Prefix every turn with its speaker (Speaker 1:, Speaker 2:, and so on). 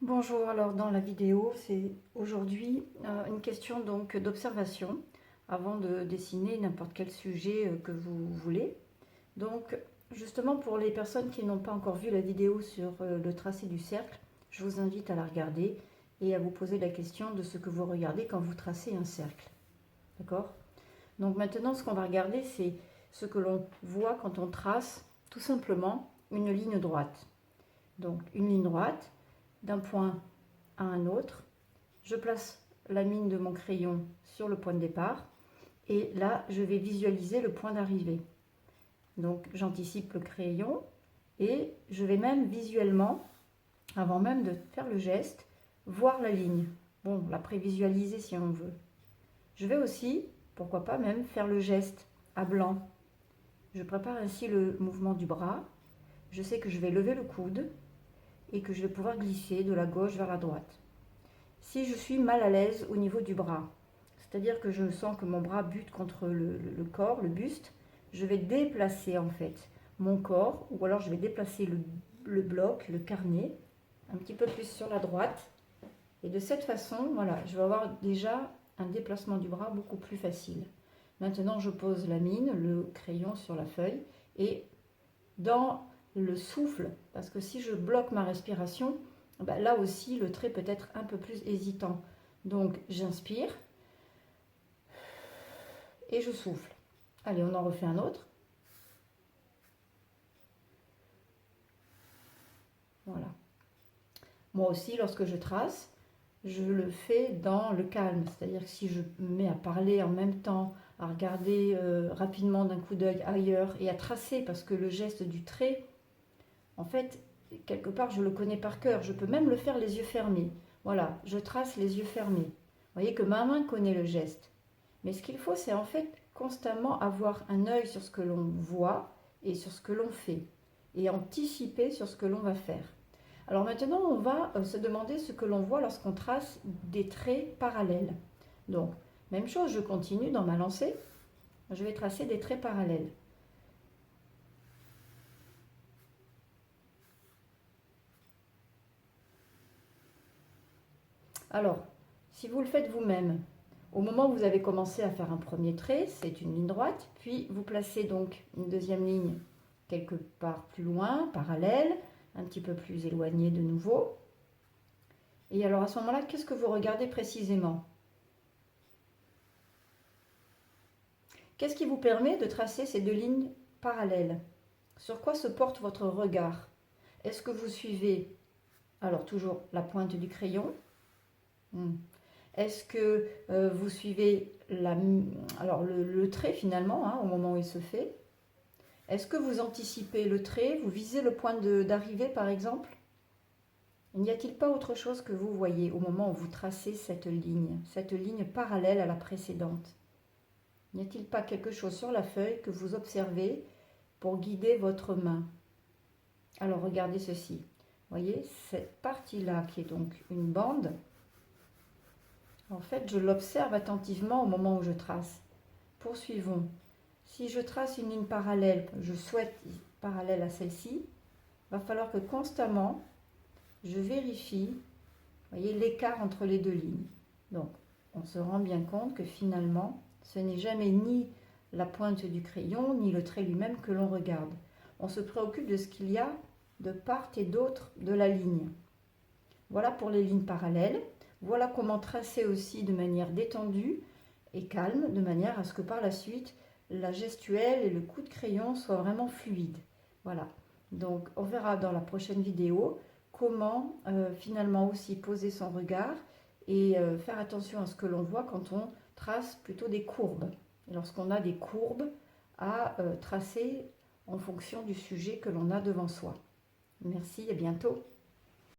Speaker 1: Bonjour, alors dans la vidéo, c'est aujourd'hui une question donc d'observation avant de dessiner n'importe quel sujet que vous voulez. Donc justement pour les personnes qui n'ont pas encore vu la vidéo sur le tracé du cercle, je vous invite à la regarder et à vous poser la question de ce que vous regardez quand vous tracez un cercle. D'accord? Donc maintenant ce qu'on va regarder, c'est ce que l'on voit quand on trace tout simplement une ligne droite. Donc une ligne droite d'un point à un autre. Je place la mine de mon crayon sur le point de départ et là je vais visualiser le point d'arrivée. Donc j'anticipe le crayon et je vais même visuellement, avant même de faire le geste, voir la ligne. Bon, la prévisualiser si on veut. Je vais aussi, pourquoi pas même, faire le geste à blanc. Je prépare ainsi le mouvement du bras. Je sais que je vais lever le coude et que je vais pouvoir glisser de la gauche vers la droite. Si je suis mal à l'aise au niveau du bras, c'est-à-dire que je sens que mon bras bute contre le corps, le buste, je vais déplacer en fait mon corps, ou alors je vais déplacer le bloc, le carnet, un petit peu plus sur la droite. Et de cette façon, voilà, je vais avoir déjà un déplacement du bras beaucoup plus facile. Maintenant, je pose la mine, le crayon sur la feuille, et dans le souffle, parce que si je bloque ma respiration, là aussi le trait peut être un peu plus hésitant. Donc j'inspire et je souffle. Allez, on en refait un autre. Voilà. Moi aussi, lorsque je trace, je le fais dans le calme. C'est-à-dire que si je me mets à parler en même temps, à regarder rapidement d'un coup d'œil ailleurs et à tracer, parce que le geste du trait, en fait, quelque part, je le connais par cœur. Je peux même le faire les yeux fermés. Voilà, je trace les yeux fermés. Vous voyez que ma main connaît le geste. Mais ce qu'il faut, c'est en fait constamment avoir un œil sur ce que l'on voit et sur ce que l'on fait. Et anticiper sur ce que l'on va faire. Alors maintenant, on va se demander ce que l'on voit lorsqu'on trace des traits parallèles. Donc, même chose, je continue dans ma lancée. Je vais tracer des traits parallèles. Alors, si vous le faites vous-même, au moment où vous avez commencé à faire un premier trait, c'est une ligne droite, puis vous placez donc une deuxième ligne quelque part plus loin, parallèle, un petit peu plus éloignée de nouveau. Et alors à ce moment-là, qu'est-ce que vous regardez précisément? Qu'est-ce qui vous permet de tracer ces deux lignes parallèles? Sur quoi se porte votre regard? Est-ce que vous suivez, alors toujours la pointe du crayon? Est-ce que vous suivez le trait finalement, hein, au moment où il se fait? Est-ce que vous anticipez le trait? Vous visez le point d'arrivée par exemple? N'y a-t-il pas autre chose que vous voyez au moment où vous tracez cette ligne parallèle à la précédente? N'y a-t-il pas quelque chose sur la feuille que vous observez pour guider votre main? Alors regardez ceci. Vous voyez, cette partie-là qui est donc une bande, en fait, je l'observe attentivement au moment où je trace. Poursuivons. Si je trace une ligne parallèle, je souhaite parallèle à celle-ci, il va falloir que constamment, je vérifie, voyez, l'écart entre les deux lignes. Donc, on se rend bien compte que finalement, ce n'est jamais ni la pointe du crayon, ni le trait lui-même que l'on regarde. On se préoccupe de ce qu'il y a de part et d'autre de la ligne. Voilà pour les lignes parallèles. Voilà comment tracer aussi de manière détendue et calme, de manière à ce que par la suite, la gestuelle et le coup de crayon soient vraiment fluides. Voilà. Donc, on verra dans la prochaine vidéo comment finalement aussi poser son regard et faire attention à ce que l'on voit quand on trace plutôt des courbes. Lorsqu'on a des courbes à tracer en fonction du sujet que l'on a devant soi. Merci, à bientôt.